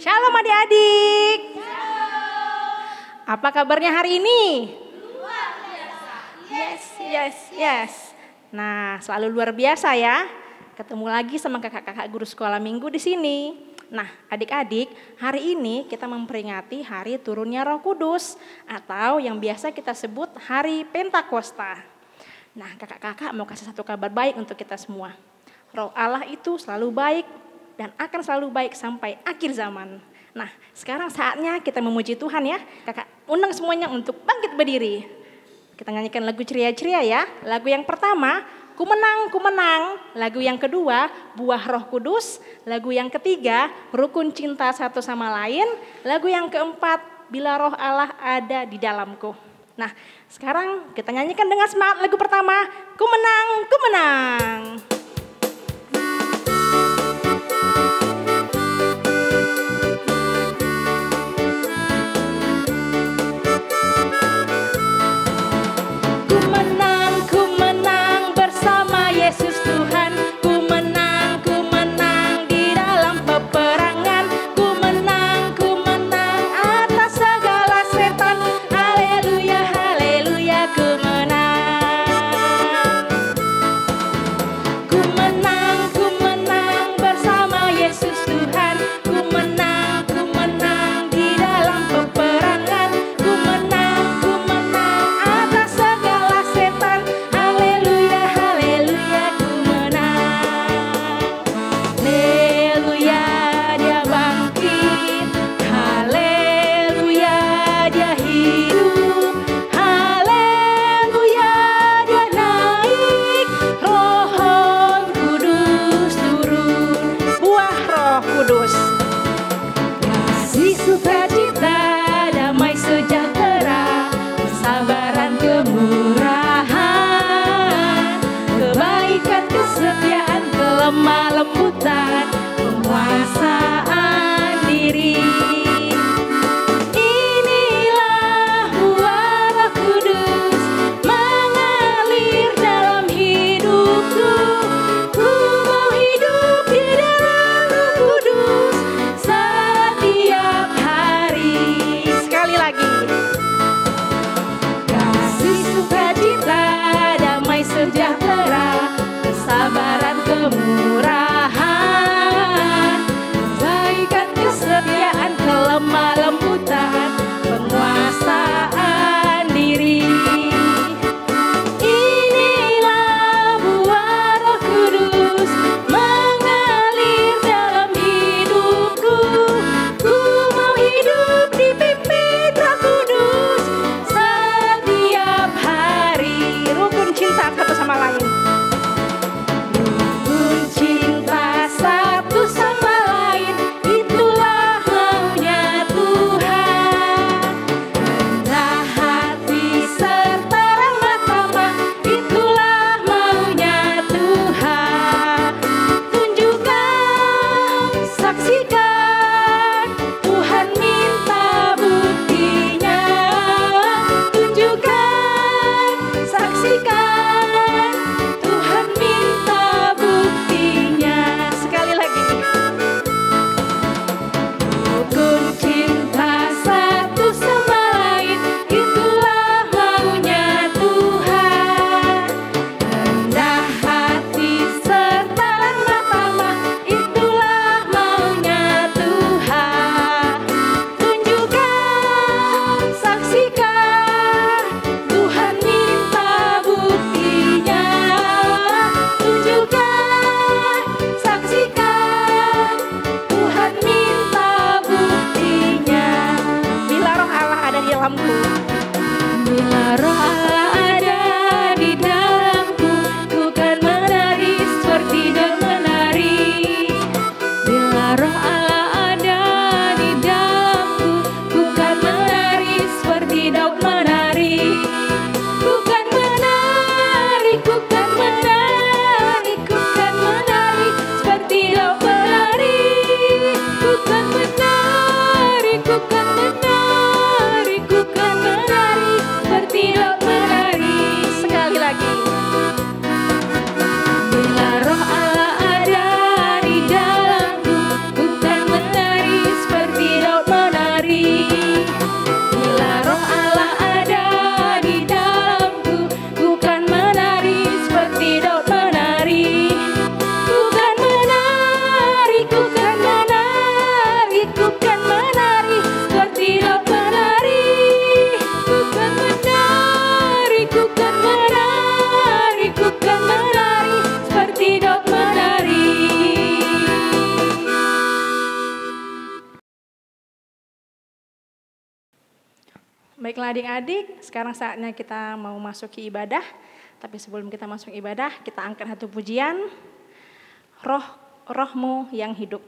Shalom adik-adik. Apa kabarnya hari ini? Luar biasa. Yes. Nah, selalu luar biasa ya. Ketemu lagi sama kakak-kakak guru sekolah minggu di sini. Nah, adik-adik, hari ini kita memperingati hari turunnya Roh Kudus atau yang biasa kita sebut hari Pentakosta. Nah, kakak-kakak mau kasih satu kabar baik untuk kita semua. Roh Allah itu selalu baik dan akan selalu baik sampai akhir zaman. Nah, sekarang saatnya kita memuji Tuhan ya. Kakak undang semuanya untuk bangkit berdiri. Kita nyanyikan lagu ceria-ceria ya. Lagu yang pertama, Ku menang, ku menang. Lagu yang kedua, Buah Roh Kudus. Lagu yang ketiga, Rukun Cinta Satu Sama Lain. Lagu yang keempat, Bila Roh Allah Ada di Dalamku. Nah, sekarang kita nyanyikan dengan semangat lagu pertama, Ku menang, ku menang. Rukun cinta Baiklah adik-adik, sekarang saatnya kita mau masuki ibadah. Tapi sebelum kita masuk ibadah, kita angkat satu pujian. Rohmu yang hidup.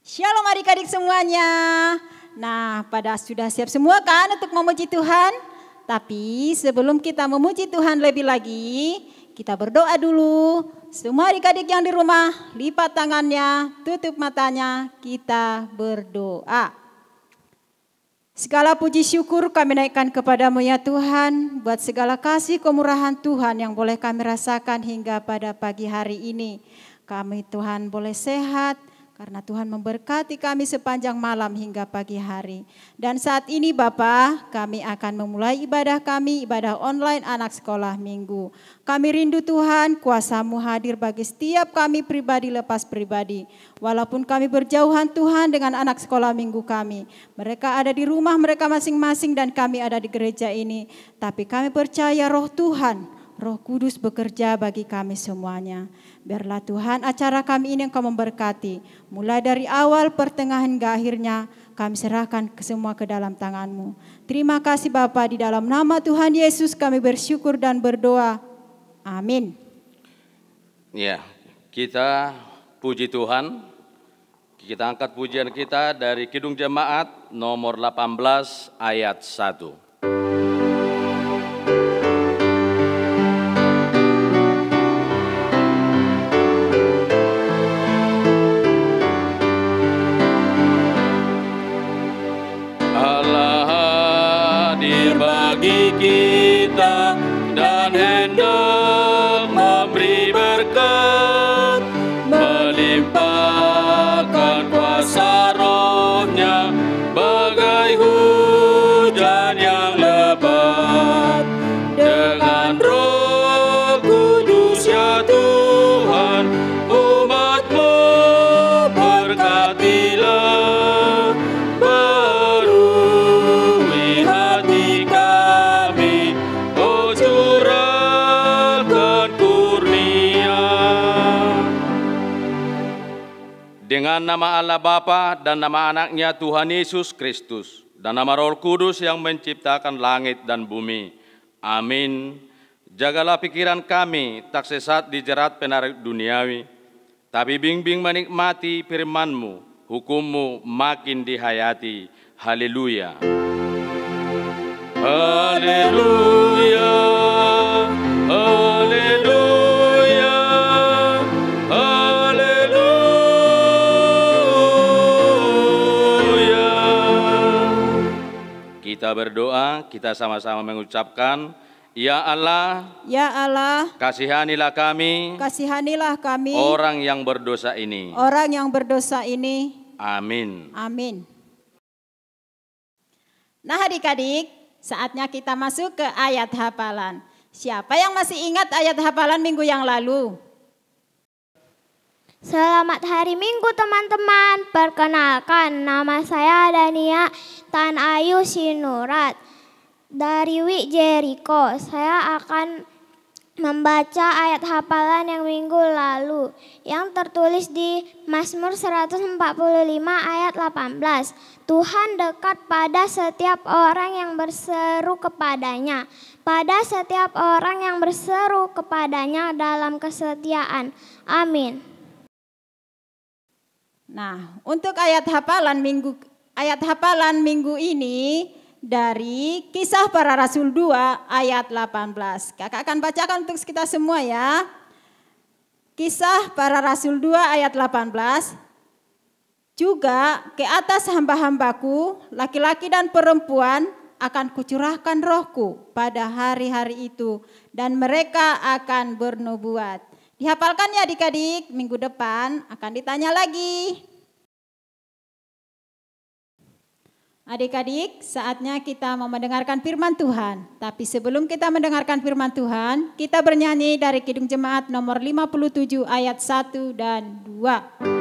Shalom adik-adik semuanya. Nah, pada sudah siap semua kan untuk memuji Tuhan? Tapi sebelum kita memuji Tuhan lebih lagi, kita berdoa dulu. Semua adik-adik yang di rumah, lipat tangannya, tutup matanya, kita berdoa. Segala puji syukur kami naikkan kepadamu ya Tuhan, buat segala kasih kemurahan Tuhan yang boleh kami rasakan hingga pada pagi hari ini. Kami Tuhan boleh sehat, karena Tuhan memberkati kami sepanjang malam hingga pagi hari. Dan saat ini Bapa, kami akan memulai ibadah kami, ibadah online anak sekolah minggu. Kami rindu Tuhan, kuasa-Mu hadir bagi setiap kami pribadi lepas pribadi. Walaupun kami berjauhan Tuhan dengan anak sekolah minggu kami. Mereka ada di rumah mereka masing-masing dan kami ada di gereja ini. Tapi kami percaya Roh Tuhan, Roh Kudus bekerja bagi kami semuanya. Biarlah Tuhan acara kami ini Engkau memberkati. Mulai dari awal, pertengahan hingga akhirnya kami serahkan semua ke dalam tangan-Mu. Terima kasih Bapa, di dalam nama Tuhan Yesus kami bersyukur dan berdoa. Amin. Ya, kita puji Tuhan. Kita angkat pujian kita dari Kidung Jemaat nomor 18 ayat 1. Bagi kita dan hendak memberi berkat. Dengan nama Allah Bapa dan nama anaknya Tuhan Yesus Kristus dan nama Roh Kudus yang menciptakan langit dan bumi. Amin. Jagalah pikiran kami tak sesat di jerat penarik duniawi, tapi bimbing menikmati firman-Mu, hukum-Mu makin dihayati. Haleluya. Haleluya. Haleluya. Haleluya. Kita berdoa, kita sama-sama mengucapkan, Ya Allah, Ya Allah, kasihanilah kami, kasihanilah kami, orang yang berdosa ini. orang yang berdosa ini. Amin. Amin. Nah adik-adik, saatnya kita masuk ke ayat hafalan. Siapa yang masih ingat ayat hafalan minggu yang lalu? Selamat hari Minggu teman-teman. Perkenalkan, nama saya Dania Tan Ayu Sinurat dari Wi Jericho. Saya akan membaca ayat hafalan yang minggu lalu yang tertulis di Mazmur 145 ayat 18. Tuhan dekat pada setiap orang yang berseru kepadanya. Pada setiap orang yang berseru kepadanya dalam kesetiaan. Amin. Nah, untuk ayat hafalan minggu ini dari Kisah Para Rasul 2 ayat 18. Kakak akan bacakan untuk kita semua ya. Kisah Para Rasul 2 ayat 18. Juga ke atas hamba-hambaku, laki-laki dan perempuan, akan kucurahkan rohku pada hari-hari itu, dan mereka akan bernubuat. Dihafalkan ya adik-adik, minggu depan akan ditanya lagi. Adik-adik, saatnya kita mau mendengarkan firman Tuhan. Tapi sebelum kita mendengarkan firman Tuhan, kita bernyanyi dari Kidung Jemaat nomor 57 ayat 1 dan 2.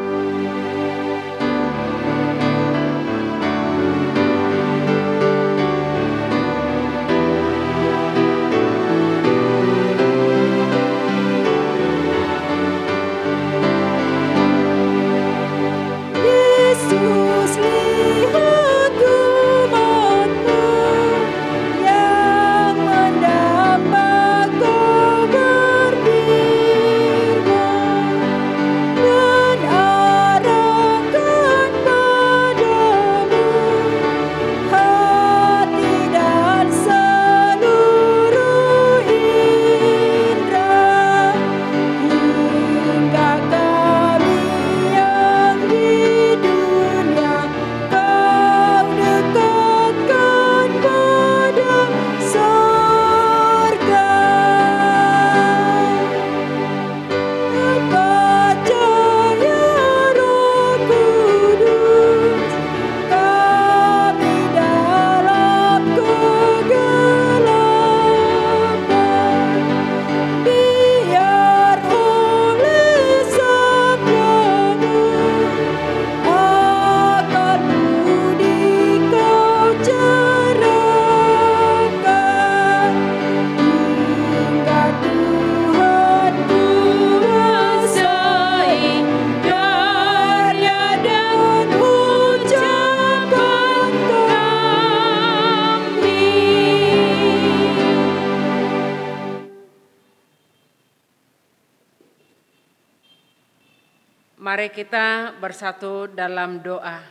Mari kita bersatu dalam doa.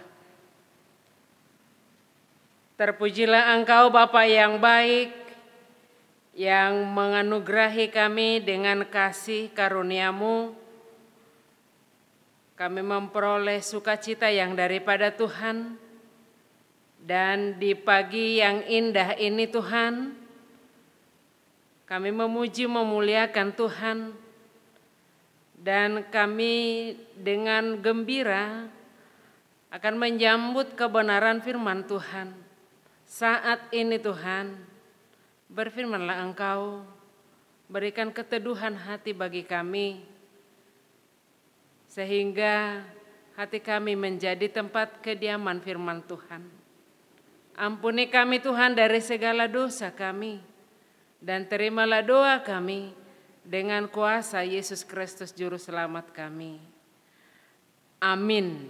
Terpujilah Engkau Bapa yang baik, yang menganugerahi kami dengan kasih karunia-Mu. Kami memperoleh sukacita yang daripada Tuhan. Dan di pagi yang indah ini Tuhan, kami memuji memuliakan Tuhan. Dan kami dengan gembira akan menyambut kebenaran firman Tuhan. Saat ini Tuhan, berfirmanlah Engkau, berikan keteduhan hati bagi kami, sehingga hati kami menjadi tempat kediaman firman Tuhan. Ampuni kami Tuhan dari segala dosa kami, dan terimalah doa kami dengan kuasa Yesus Kristus Juru Selamat kami. Amin.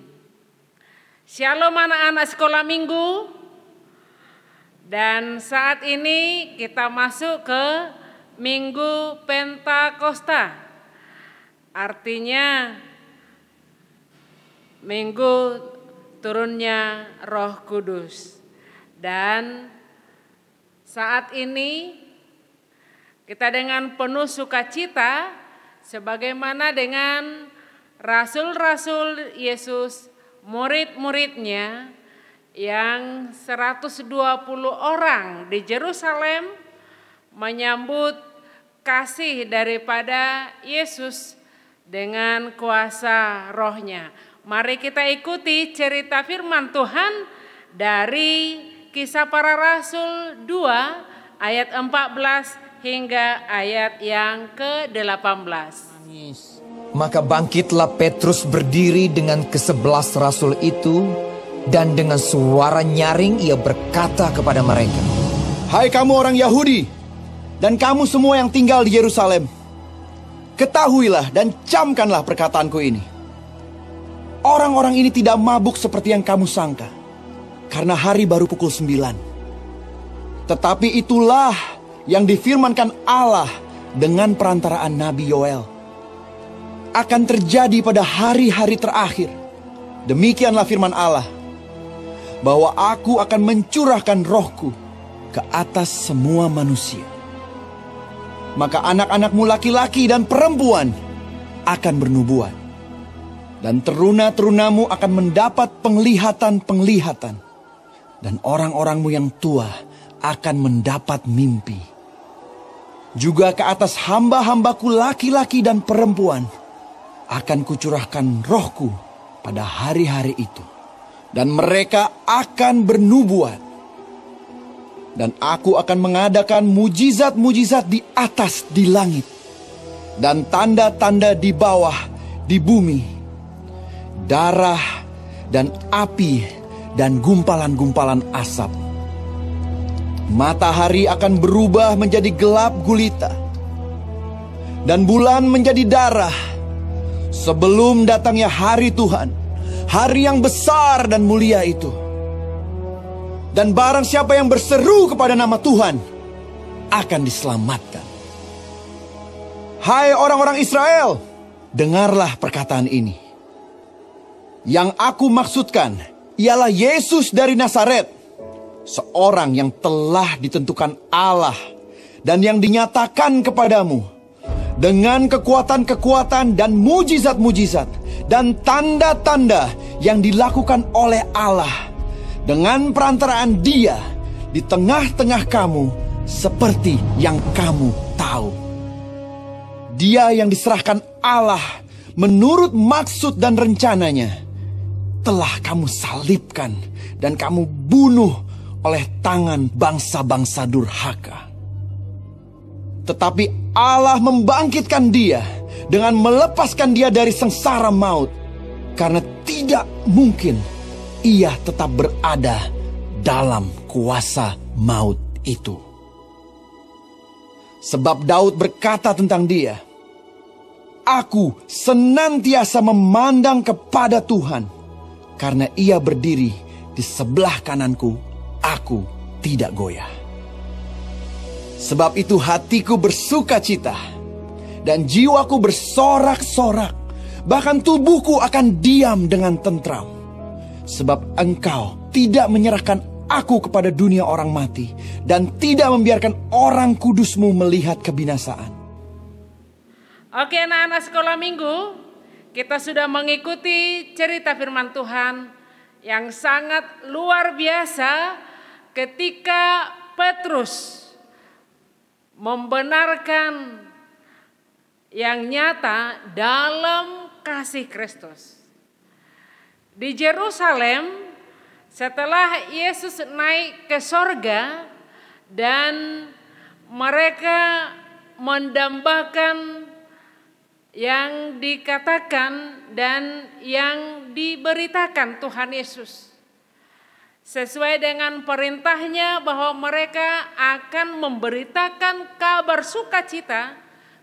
Shalom anak-anak sekolah minggu. Dan saat ini kita masuk ke Minggu Pentakosta. Artinya minggu turunnya Roh Kudus. Dan saat ini kita dengan penuh sukacita sebagaimana dengan rasul-rasul Yesus, murid-muridnya yang 120 orang di Yerusalem menyambut kasih daripada Yesus dengan kuasa Roh-Nya. Mari kita ikuti cerita firman Tuhan dari Kisah Para Rasul 2 ayat 14 hingga ayat yang ke-18. Maka bangkitlah Petrus berdiri dengan ke-11 rasul itu, dan dengan suara nyaring ia berkata kepada mereka, "Hai kamu orang Yahudi, dan kamu semua yang tinggal di Yerusalem, ketahuilah dan camkanlah perkataanku ini. Orang-orang ini tidak mabuk seperti yang kamu sangka, karena hari baru pukul 9. Tetapi itulah yang difirmankan Allah dengan perantaraan Nabi Yoel. Akan terjadi pada hari-hari terakhir. Demikianlah firman Allah, bahwa aku akan mencurahkan rohku ke atas semua manusia. Maka anak-anakmu laki-laki dan perempuan akan bernubuat. Dan teruna-terunamu akan mendapat penglihatan-penglihatan. Dan orang-orangmu yang tua akan mendapat mimpi. Juga ke atas hamba-hambaku laki-laki dan perempuan akan kucurahkan rohku pada hari-hari itu. Dan mereka akan bernubuat. Dan aku akan mengadakan mujizat-mujizat di atas di langit. Dan tanda-tanda di bawah di bumi. Darah dan api dan gumpalan-gumpalan asap. Matahari akan berubah menjadi gelap gulita. Dan bulan menjadi darah. Sebelum datangnya hari Tuhan, hari yang besar dan mulia itu. Dan barang siapa yang berseru kepada nama Tuhan akan diselamatkan. Hai orang-orang Israel, dengarlah perkataan ini. Yang aku maksudkan ialah Yesus dari Nazaret, seorang yang telah ditentukan Allah dan yang dinyatakan kepadamu dengan kekuatan-kekuatan dan mujizat-mujizat dan tanda-tanda yang dilakukan oleh Allah dengan perantaraan Dia di tengah-tengah kamu seperti yang kamu tahu. Dia yang diserahkan Allah menurut maksud dan rencananya telah kamu salibkan dan kamu bunuh oleh tangan bangsa-bangsa durhaka. Tetapi Allah membangkitkan dia dengan melepaskan dia dari sengsara maut, karena tidak mungkin ia tetap berada dalam kuasa maut itu. Sebab Daud berkata tentang dia, "Aku senantiasa memandang kepada Tuhan, karena ia berdiri di sebelah kananku, aku tidak goyah. Sebab itu hatiku bersuka cita, dan jiwaku bersorak-sorak, bahkan tubuhku akan diam dengan tentram. Sebab Engkau tidak menyerahkan aku kepada dunia orang mati, dan tidak membiarkan orang kudus-Mu melihat kebinasaan." Oke anak-anak sekolah minggu, kita sudah mengikuti cerita firman Tuhan yang sangat luar biasa ketika Petrus membenarkan yang nyata dalam kasih Kristus. Di Yerusalem, setelah Yesus naik ke sorga dan mereka mendambakan yang dikatakan dan yang diberitakan Tuhan Yesus. Sesuai dengan perintahnya bahwa mereka akan memberitakan kabar sukacita,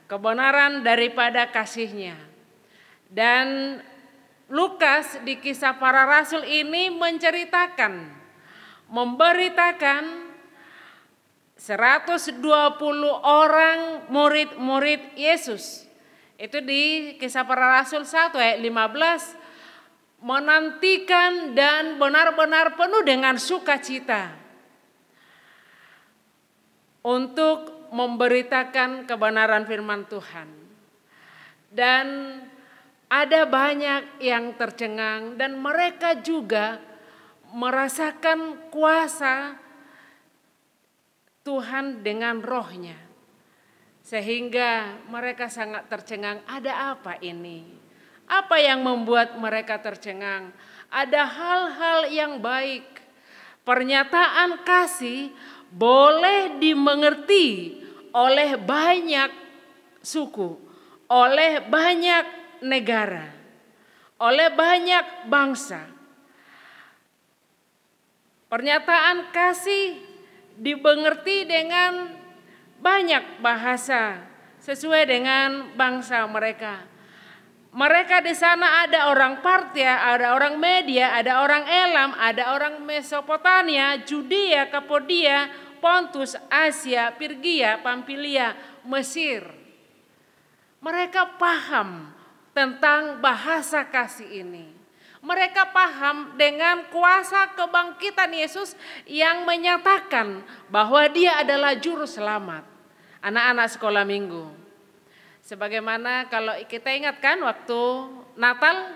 kebenaran daripada kasih-Nya. Dan Lukas di Kisah Para Rasul ini memberitakan 120 orang murid-murid Yesus. Itu di Kisah Para Rasul 1 ayat 15, menantikan dan benar-benar penuh dengan sukacita untuk memberitakan kebenaran firman Tuhan. Dan ada banyak yang tercengang dan mereka juga merasakan kuasa Tuhan dengan rohnya. Sehingga mereka sangat tercengang, ada apa ini? Apa yang membuat mereka tercengang? Ada hal-hal yang baik. Pernyataan kasih boleh dimengerti oleh banyak suku, oleh banyak negara, oleh banyak bangsa. Pernyataan kasih dimengerti dengan banyak bahasa sesuai dengan bangsa mereka. Mereka di sana ada orang Partia, ada orang Media, ada orang Elam, ada orang Mesopotamia, Judea, Kapodia, Pontus, Asia, Pirgia, Pamfilia, Mesir. Mereka paham tentang bahasa kasih ini. Mereka paham dengan kuasa kebangkitan Yesus yang menyatakan bahwa Dia adalah juru selamat. Anak-anak sekolah minggu. Sebagaimana kalau kita ingatkan waktu Natal,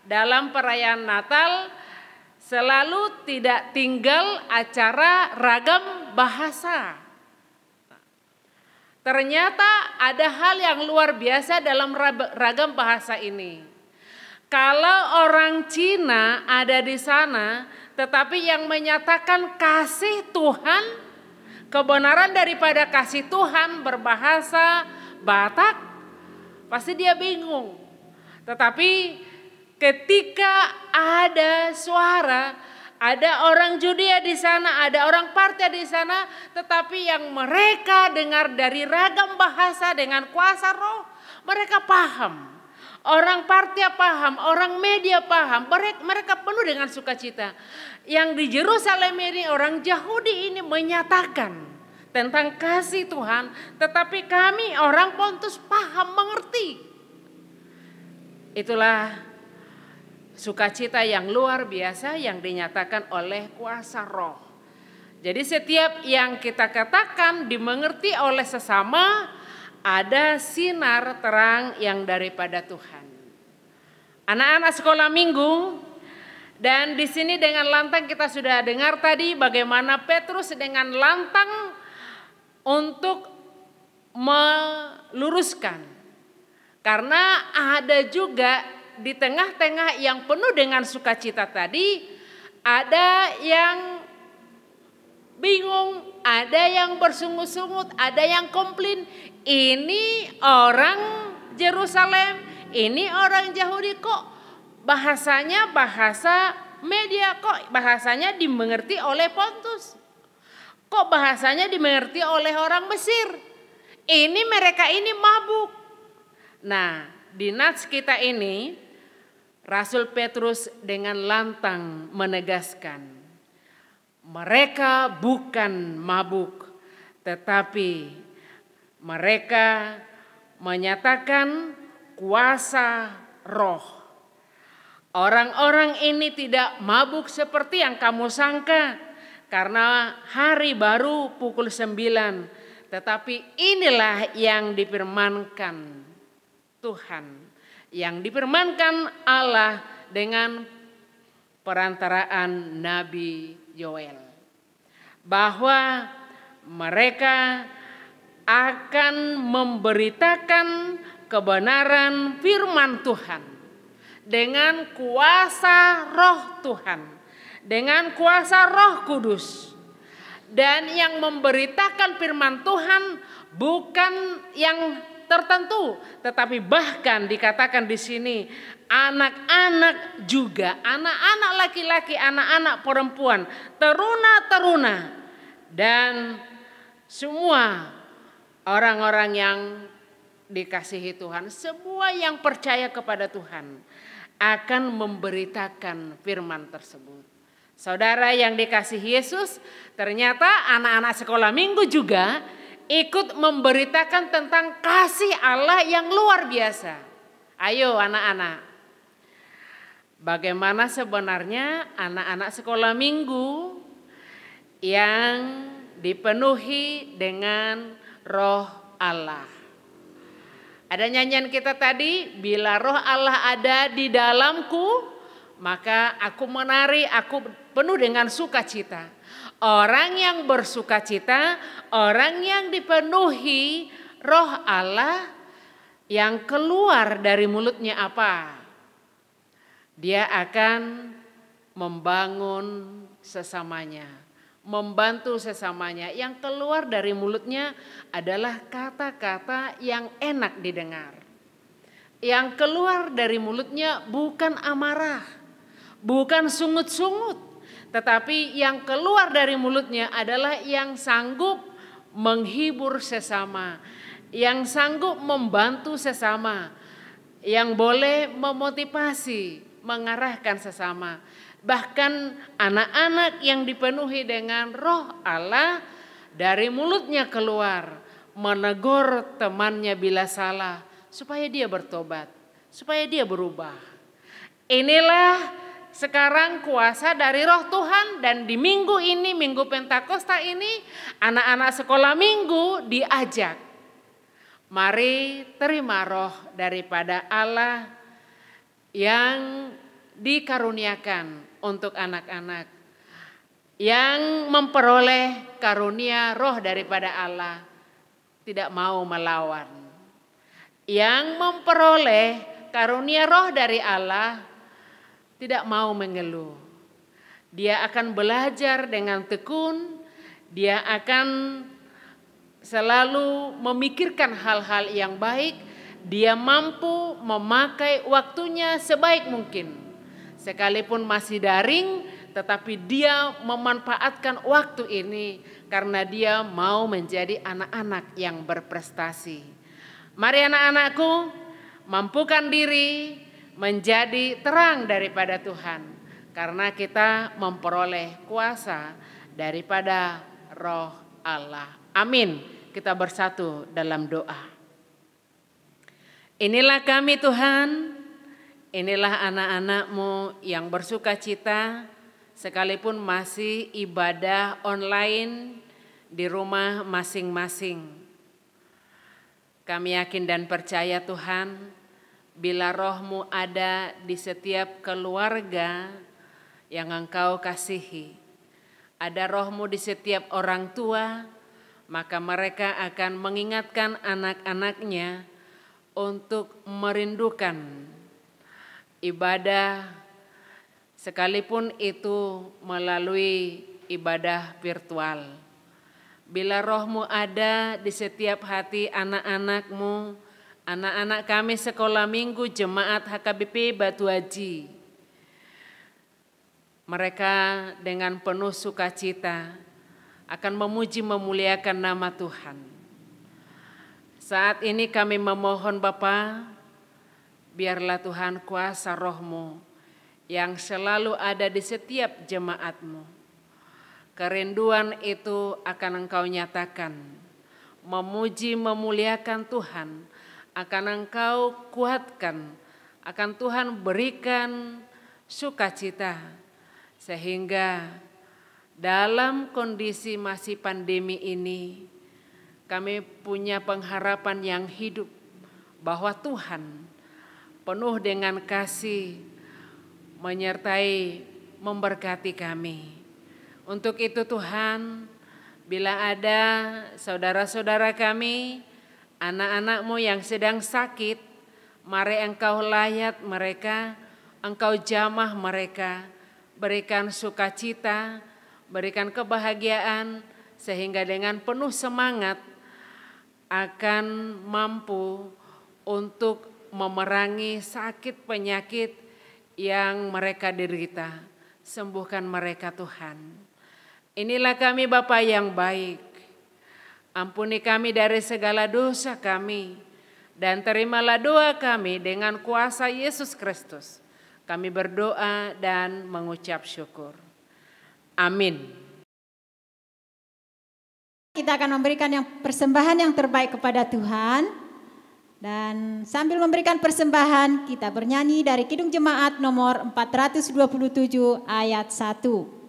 dalam perayaan Natal selalu tidak tinggal acara ragam bahasa. Ternyata ada hal yang luar biasa dalam ragam bahasa ini. Kalau orang Cina ada di sana, tetapi yang menyatakan kasih Tuhan, kebenaran daripada kasih Tuhan berbahasa Batak, pasti dia bingung. Tetapi ketika ada suara, ada orang Judea di sana, ada orang Partia di sana, tetapi yang mereka dengar dari ragam bahasa dengan kuasa roh, mereka paham. Orang Partia paham, orang Media paham, mereka penuh dengan sukacita. Yang di Yerusalem ini orang Yahudi ini menyatakan tentang kasih Tuhan, tetapi kami orang Pontus paham, mengerti. Itulah sukacita yang luar biasa yang dinyatakan oleh kuasa roh. Jadi setiap yang kita katakan dimengerti oleh sesama, ada sinar terang yang daripada Tuhan. Anak-anak sekolah minggu, dan di sini dengan lantang kita sudah dengar tadi bagaimana Petrus dengan lantang untuk meluruskan. Karena ada juga di tengah-tengah yang penuh dengan sukacita tadi, ada yang bingung, ada yang bersungut-sungut, ada yang komplain. Ini orang Yerusalem, ini orang Yahudi, kok bahasanya bahasa Media, kok bahasanya dimengerti oleh Pontus. Kok bahasanya dimengerti oleh orang Mesir? Ini mereka ini mabuk. Nah, di nats kita ini Rasul Petrus dengan lantang menegaskan, mereka bukan mabuk, tetapi mereka menyatakan kuasa roh. Orang-orang ini tidak mabuk seperti yang kamu sangka, karena hari baru pukul 9, tetapi inilah yang difirmankan Tuhan, yang difirmankan Allah dengan perantaraan Nabi Yoel, bahwa mereka akan memberitakan kebenaran firman Tuhan dengan kuasa roh Tuhan, dengan kuasa Roh Kudus. Dan yang memberitakan firman Tuhan bukan yang tertentu, tetapi bahkan dikatakan di sini anak-anak juga, anak-anak laki-laki, anak-anak perempuan, teruna-teruna, dan semua orang-orang yang dikasihi Tuhan, semua yang percaya kepada Tuhan akan memberitakan firman tersebut. Saudara yang dikasihi Yesus, ternyata anak-anak sekolah minggu juga ikut memberitakan tentang kasih Allah yang luar biasa. Ayo anak-anak, bagaimana sebenarnya anak-anak sekolah minggu yang dipenuhi dengan Roh Allah? Ada nyanyian kita tadi, bila Roh Allah ada di dalamku, maka aku menari, aku penuh dengan sukacita. Orang yang bersukacita, orang yang dipenuhi Roh Allah, yang keluar dari mulutnya apa? Dia akan membangun sesamanya, membantu sesamanya. Yang keluar dari mulutnya adalah kata-kata yang enak didengar. Yang keluar dari mulutnya bukan amarah, bukan sungut-sungut, tetapi yang keluar dari mulutnya adalah yang sanggup menghibur sesama, yang sanggup membantu sesama, yang boleh memotivasi, mengarahkan sesama. Bahkan anak-anak yang dipenuhi dengan Roh Allah, dari mulutnya keluar menegur temannya bila salah, supaya dia bertobat, supaya dia berubah. Inilah sekarang kuasa dari Roh Tuhan, dan di minggu ini, Minggu Pentakosta ini, anak-anak sekolah minggu diajak, mari terima roh daripada Allah yang dikaruniakan untuk anak-anak yang memperoleh karunia roh daripada Allah, tidak mau melawan. Yang memperoleh karunia roh dari Allah tidak mau mengeluh. Dia akan belajar dengan tekun, dia akan selalu memikirkan hal-hal yang baik, dia mampu memakai waktunya sebaik mungkin. Sekalipun masih daring, tetapi dia memanfaatkan waktu ini karena dia mau menjadi anak-anak yang berprestasi. Mari anak-anakku, mampukan diri menjadi terang daripada Tuhan, karena kita memperoleh kuasa daripada Roh Allah. Amin. Kita bersatu dalam doa. Inilah kami Tuhan, inilah anak-anak-Mu yang bersuka cita, sekalipun masih ibadah online di rumah masing-masing. Kami yakin dan percaya Tuhan, bila Roh-Mu ada di setiap keluarga yang Engkau kasihi, ada Roh-Mu di setiap orang tua, maka mereka akan mengingatkan anak-anaknya untuk merindukan ibadah, sekalipun itu melalui ibadah virtual. Bila Roh-Mu ada di setiap hati anak-anak-Mu, anak-anak kami sekolah minggu Jemaat HKBP Batu Haji, mereka dengan penuh sukacita akan memuji memuliakan nama Tuhan. Saat ini kami memohon Bapa, biarlah Tuhan kuasa Roh-Mu yang selalu ada di setiap jemaat-Mu. Kerinduan itu akan Engkau nyatakan, memuji memuliakan Tuhan, akan Engkau kuatkan, akan Tuhan berikan sukacita, sehingga dalam kondisi masih pandemi ini kami punya pengharapan yang hidup bahwa Tuhan penuh dengan kasih menyertai memberkati kami. Untuk itu Tuhan, bila ada saudara-saudara kami, anak-anak-Mu yang sedang sakit, mari Engkau layat mereka, Engkau jamah mereka, berikan sukacita, berikan kebahagiaan, sehingga dengan penuh semangat akan mampu untuk memerangi sakit penyakit yang mereka derita. Sembuhkan mereka Tuhan. Inilah kami Bapa yang baik. Ampuni kami dari segala dosa kami, dan terimalah doa kami dengan kuasa Yesus Kristus. Kami berdoa dan mengucap syukur. Amin. Kita akan memberikan persembahan yang terbaik kepada Tuhan. Dan sambil memberikan persembahan, kita bernyanyi dari Kidung Jemaat nomor 427 ayat 1.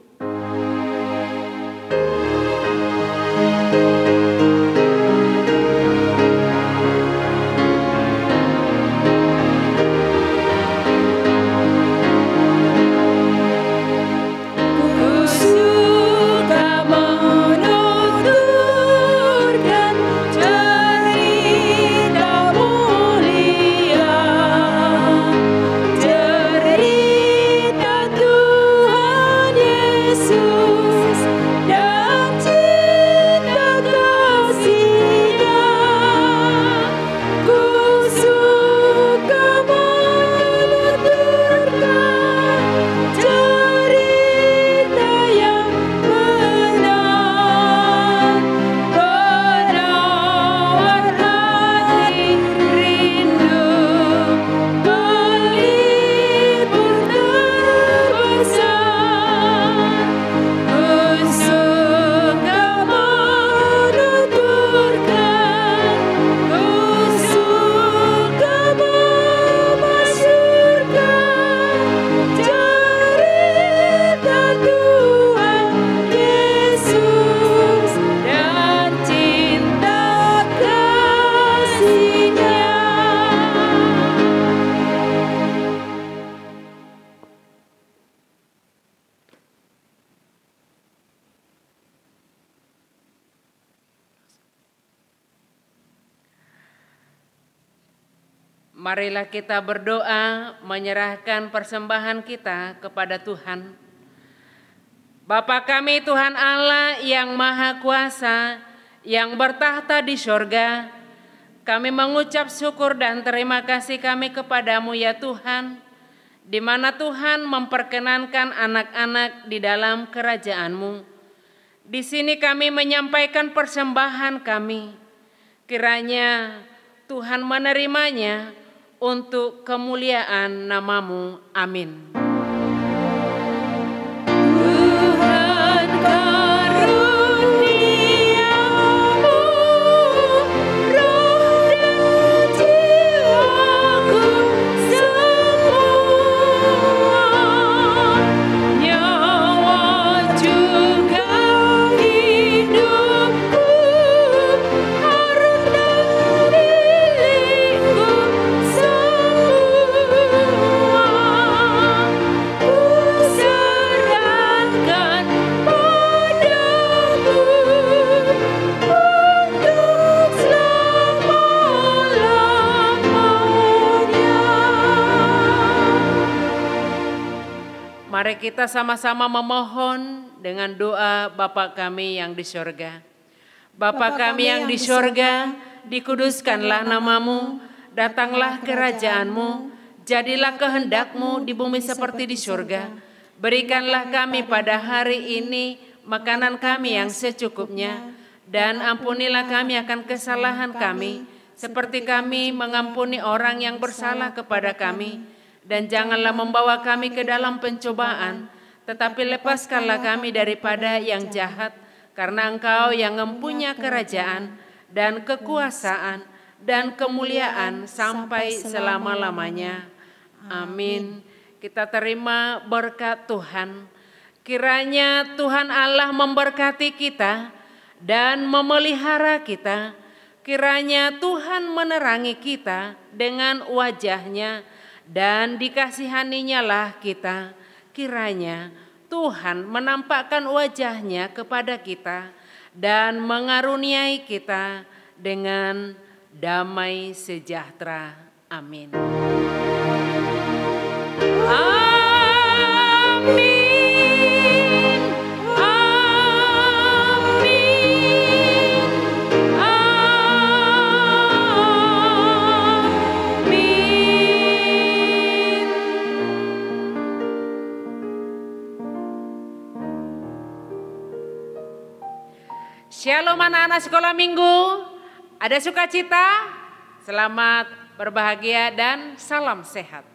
Marilah kita berdoa menyerahkan persembahan kita kepada Tuhan. Bapa kami Tuhan Allah yang Maha Kuasa, yang bertahta di sorga, kami mengucap syukur dan terima kasih kami kepadamu ya Tuhan, di mana Tuhan memperkenankan anak-anak di dalam kerajaan-Mu. Di sini kami menyampaikan persembahan kami, kiranya Tuhan menerimanya untuk kemuliaan nama-Mu. Amin. Tuhan karuniamu, roh dan jiwaku semua, nyawa juga hidupku, harta dan milikku Mari kita sama-sama memohon dengan doa Bapa kami yang di sorga. Bapa kami yang di sorga, dikuduskanlah nama-Mu, datanglah kerajaan-Mu, jadilah kehendak-Mu di bumi seperti di sorga. Berikanlah kami pada hari ini makanan kami yang secukupnya, dan ampunilah kami akan kesalahan kami, seperti kami mengampuni orang yang bersalah kepada kami. Dan janganlah membawa kami ke dalam pencobaan, tetapi lepaskanlah kami daripada yang jahat, karena Engkau yang mempunyai kerajaan dan kekuasaan dan kemuliaan sampai selama-lamanya. Amin. Kita terima berkat Tuhan. Kiranya Tuhan Allah memberkati kita dan memelihara kita. Kiranya Tuhan menerangi kita dengan wajah-Nya, dan dikasihaninya lah kita. Kiranya Tuhan menampakkan wajah-Nya kepada kita dan mengaruniai kita dengan damai sejahtera. Amin. Amin. Shalom anak-anak sekolah minggu, ada sukacita, selamat berbahagia dan salam sehat.